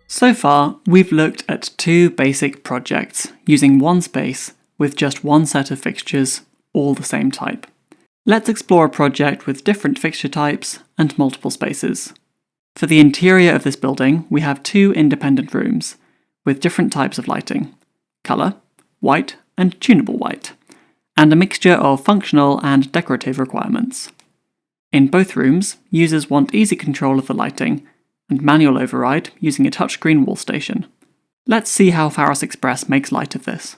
So far, we've looked at two basic projects using one space with just one set of fixtures, all the same type. Let's explore a project with different fixture types and multiple spaces. For the interior of this building, we have two independent rooms with different types of lighting: colour, white and tunable white, and a mixture of functional and decorative requirements. In both rooms, users want easy control of the lighting and manual override using a touchscreen wall station. Let's see how Pharos Express makes light of this.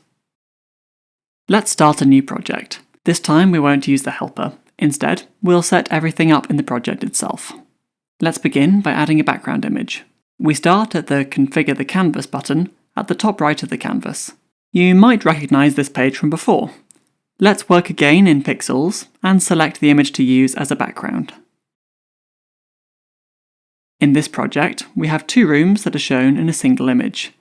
Let's start a new project. This time we won't use the helper. Instead, we'll set everything up in the project itself. Let's begin by adding a background image. We start at the Configure the Canvas button at the top right of the canvas. You might recognise this page from before. Let's work again in Pixels and select the image to use as a background. In this project, we have two rooms that are shown in a single image.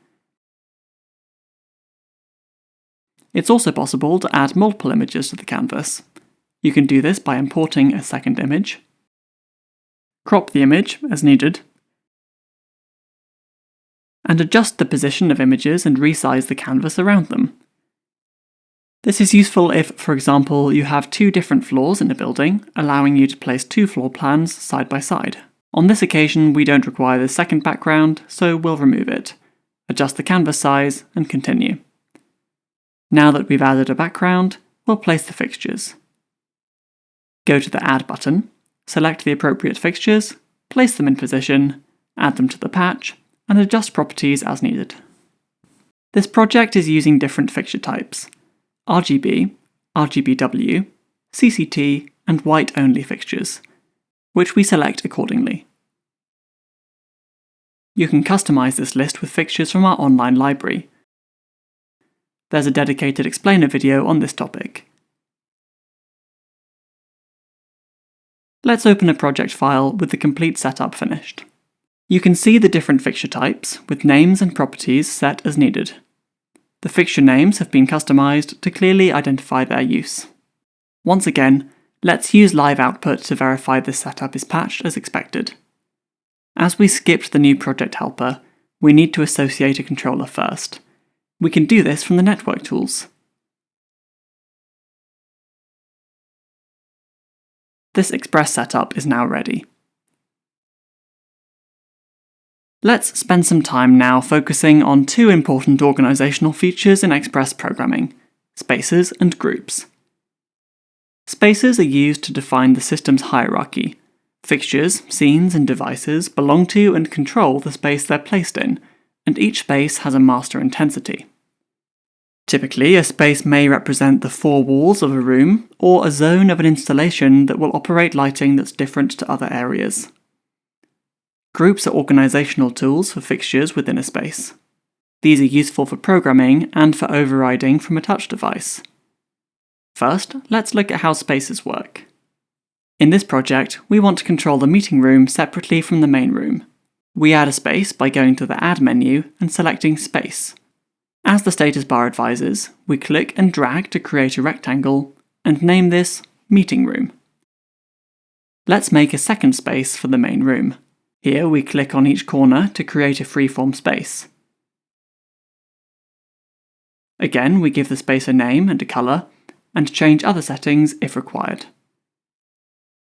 It's also possible to add multiple images to the canvas. You can do this by importing a second image, crop the image as needed, and adjust the position of images and resize the canvas around them. This is useful if, for example, you have two different floors in a building, allowing you to place two floor plans side by side. On this occasion, we don't require the second background, so we'll remove it, adjust the canvas size, and continue. Now that we've added a background, we'll place the fixtures. Go to the Add button, select the appropriate fixtures, place them in position, add them to the patch, and adjust properties as needed. This project is using different fixture types: RGB, RGBW, CCT, and white-only fixtures, which we select accordingly. You can customize this list with fixtures from our online library. There's a dedicated explainer video on this topic. Let's open a project file with the complete setup finished. You can see the different fixture types, with names and properties set as needed. The fixture names have been customized to clearly identify their use. Once again, let's use live output to verify this setup is patched as expected. As we skipped the new project helper, we need to associate a controller first. We can do this from the network tools. This Express setup is now ready. Let's spend some time now focusing on two important organizational features in Express programming: spaces and groups. Spaces are used to define the system's hierarchy. Fixtures, scenes, and devices belong to and control the space they're placed in, and each space has a master intensity. Typically, a space may represent the four walls of a room, or a zone of an installation that will operate lighting that's different to other areas. Groups are organizational tools for fixtures within a space. These are useful for programming and for overriding from a touch device. First, let's look at how spaces work. In this project, we want to control the meeting room separately from the main room. We add a space by going to the Add menu and selecting Space. As the status bar advises, we click and drag to create a rectangle and name this Meeting Room. Let's make a second space for the main room. Here we click on each corner to create a freeform space. Again, we give the space a name and a colour, and change other settings if required.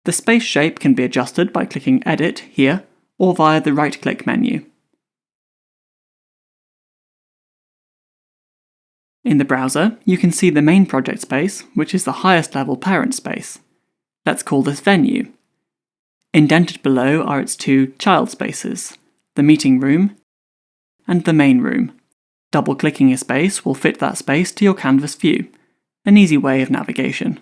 The space shape can be adjusted by clicking Edit here, or via the right-click menu. In the browser, you can see the main project space, which is the highest level parent space. Let's call this Venue. Indented below are its two child spaces, the meeting room and the main room. Double-clicking a space will fit that space to your canvas view, an easy way of navigation.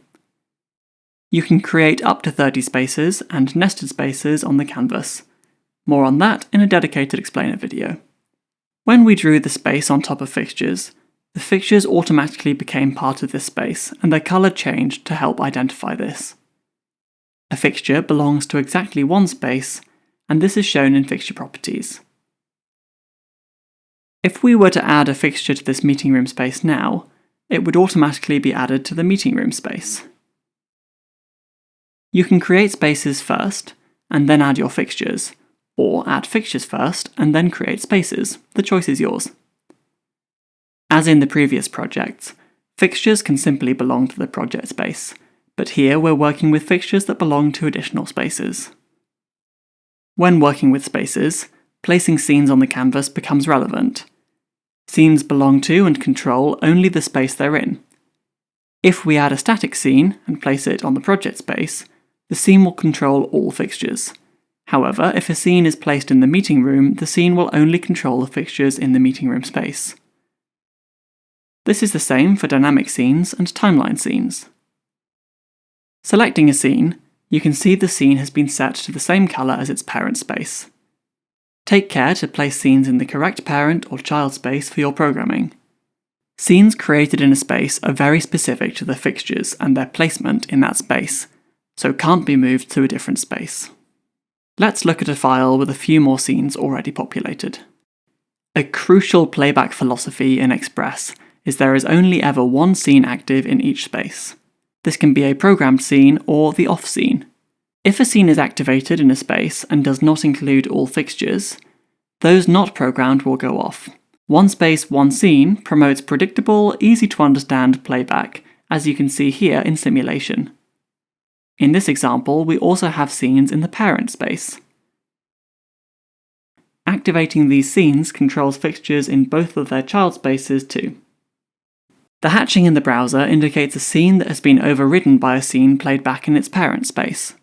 You can create up to 30 spaces and nested spaces on the canvas. More on that in a dedicated explainer video. When we drew the space on top of fixtures, the fixtures automatically became part of this space and their colour changed to help identify this. A fixture belongs to exactly one space, and this is shown in fixture properties. If we were to add a fixture to this meeting room space now, it would automatically be added to the meeting room space. You can create spaces first, and then add your fixtures, or add fixtures first, and then create spaces. The choice is yours. As in the previous projects, fixtures can simply belong to the project space, but here we're working with fixtures that belong to additional spaces. When working with spaces, placing scenes on the canvas becomes relevant. Scenes belong to and control only the space they're in. If we add a static scene and place it on the project space, the scene will control all fixtures. However, if a scene is placed in the meeting room, the scene will only control the fixtures in the meeting room space. This is the same for dynamic scenes and timeline scenes. Selecting a scene, you can see the scene has been set to the same colour as its parent space. Take care to place scenes in the correct parent or child space for your programming. Scenes created in a space are very specific to the fixtures and their placement in that space, so can't be moved to a different space. Let's look at a file with a few more scenes already populated. A crucial playback philosophy in Express is there is only ever one scene active in each space. This can be a programmed scene or the off scene. If a scene is activated in a space and does not include all fixtures, those not programmed will go off. One space, one scene promotes predictable, easy to understand playback, as you can see here in simulation. In this example, we also have scenes in the parent space. Activating these scenes controls fixtures in both of their child spaces too. The hatching in the browser indicates a scene that has been overridden by a scene played back in its parent space.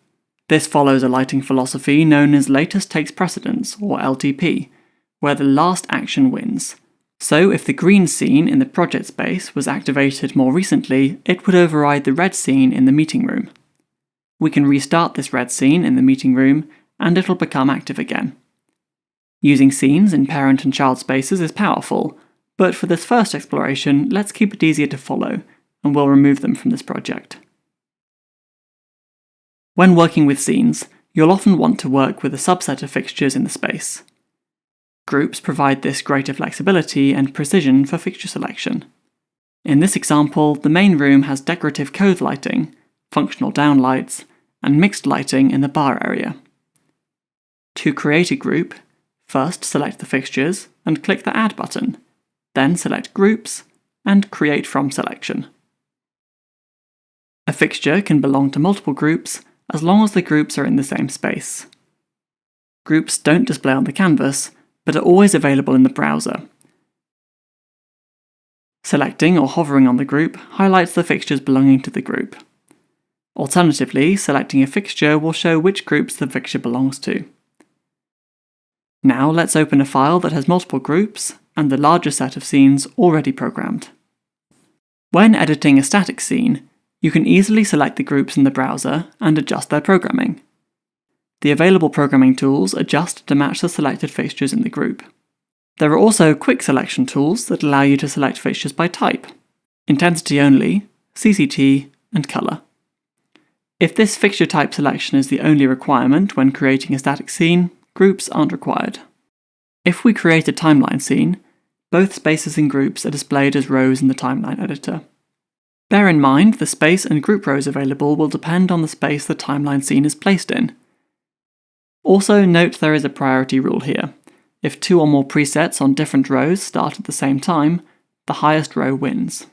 This follows a lighting philosophy known as latest takes precedence, or LTP, where the last action wins. So if the green scene in the project space was activated more recently, it would override the red scene in the meeting room. We can restart this red scene in the meeting room, and it'll become active again. Using scenes in parent and child spaces is powerful, but for this first exploration, let's keep it easier to follow, and we'll remove them from this project. When working with scenes, you'll often want to work with a subset of fixtures in the space. Groups provide this greater flexibility and precision for fixture selection. In this example, the main room has decorative cove lighting, functional downlights, and mixed lighting in the bar area. To create a group, first select the fixtures and click the Add button, then select Groups and Create from Selection. A fixture can belong to multiple groups as long as the groups are in the same space. Groups don't display on the canvas, but are always available in the browser. Selecting or hovering on the group highlights the fixtures belonging to the group. Alternatively, selecting a fixture will show which groups the fixture belongs to. Now let's open a file that has multiple groups and the larger set of scenes already programmed. When editing a static scene, you can easily select the groups in the browser and adjust their programming. The available programming tools adjust to match the selected fixtures in the group. There are also quick selection tools that allow you to select fixtures by type: intensity only, CCT, and colour. If this fixture type selection is the only requirement when creating a static scene, groups aren't required. If we create a timeline scene, both spaces and groups are displayed as rows in the timeline editor. Bear in mind the space and group rows available will depend on the space the timeline scene is placed in. Also note there is a priority rule here. If two or more presets on different rows start at the same time, the highest row wins.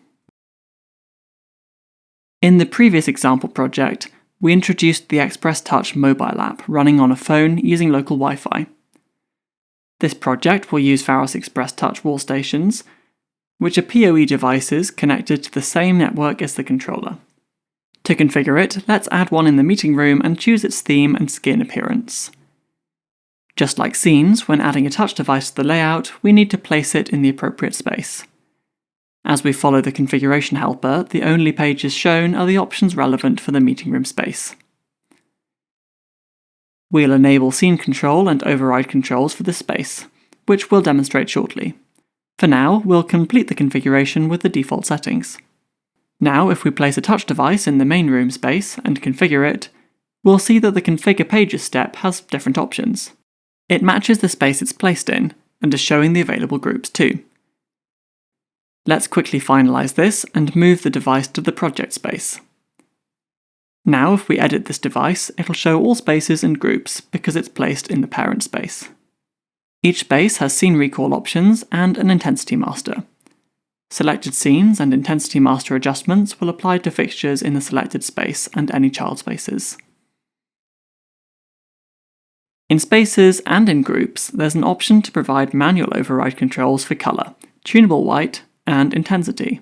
In the previous example project, we introduced the Express Touch mobile app running on a phone using local Wi-Fi. This project will use Pharos Express Touch wall stations, which are PoE devices connected to the same network as the controller. To configure it, let's add one in the meeting room and choose its theme and skin appearance. Just like scenes, when adding a touch device to the layout, we need to place it in the appropriate space. As we follow the configuration helper, the only pages shown are the options relevant for the meeting room space. We'll enable scene control and override controls for this space, which we'll demonstrate shortly. For now, we'll complete the configuration with the default settings. Now, if we place a touch device in the main room space and configure it, we'll see that the Configure Pages step has different options. It matches the space it's placed in, and is showing the available groups too. Let's quickly finalize this and move the device to the project space. Now if we edit this device, it'll show all spaces and groups because it's placed in the parent space. Each space has scene recall options and an intensity master. Selected scenes and intensity master adjustments will apply to fixtures in the selected space and any child spaces. In spaces and in groups, there's an option to provide manual override controls for colour, tunable white, and intensity.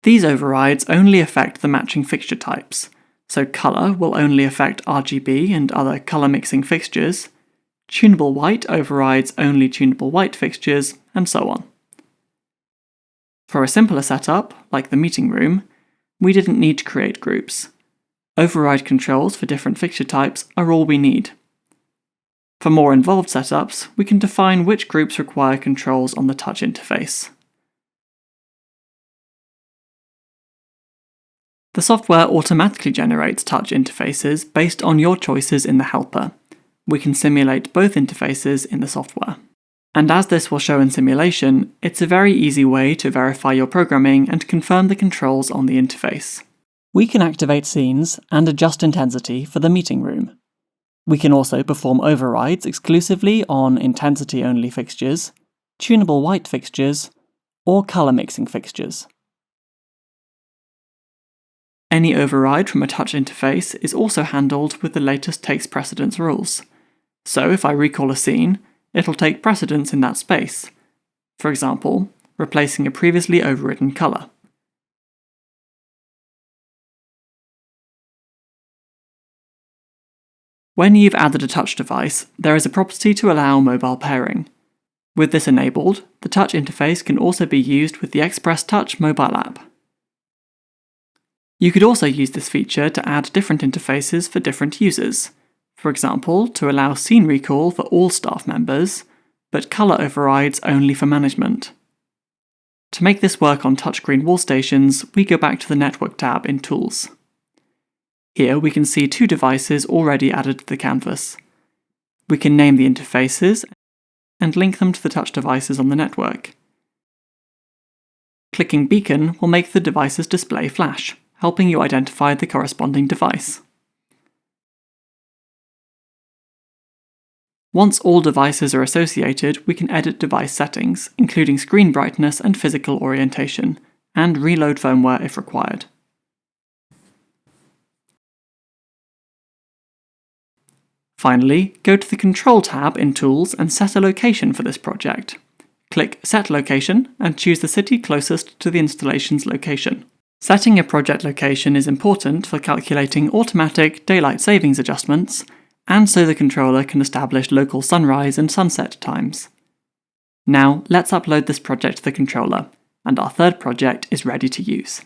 These overrides only affect the matching fixture types, so colour will only affect RGB and other colour mixing fixtures, tunable white overrides only tunable white fixtures, and so on. For a simpler setup, like the meeting room, we didn't need to create groups. Override controls for different fixture types are all we need. For more involved setups, we can define which groups require controls on the touch interface. The software automatically generates touch interfaces based on your choices in the helper. We can simulate both interfaces in the software. And as this will show in simulation, it's a very easy way to verify your programming and confirm the controls on the interface. We can activate scenes and adjust intensity for the meeting room. We can also perform overrides exclusively on intensity-only fixtures, tunable white fixtures, or colour mixing fixtures. Any override from a touch interface is also handled with the latest takes precedence rules. So if I recall a scene, it'll take precedence in that space. For example, replacing a previously overridden colour. When you've added a touch device, there is a property to allow mobile pairing. With this enabled, the touch interface can also be used with the Express Touch mobile app. You could also use this feature to add different interfaces for different users. For example, to allow scene recall for all staff members, but colour overrides only for management. To make this work on touchscreen wall stations, we go back to the Network tab in Tools. Here we can see two devices already added to the canvas. We can name the interfaces and link them to the touch devices on the network. Clicking Beacon will make the devices display flash, helping you identify the corresponding device. Once all devices are associated, we can edit device settings, including screen brightness and physical orientation, and reload firmware if required. Finally, go to the Control tab in Tools and set a location for this project. Click Set Location and choose the city closest to the installation's location. Setting a project location is important for calculating automatic daylight savings adjustments, and so the controller can establish local sunrise and sunset times. Now let's upload this project to the controller, and our third project is ready to use.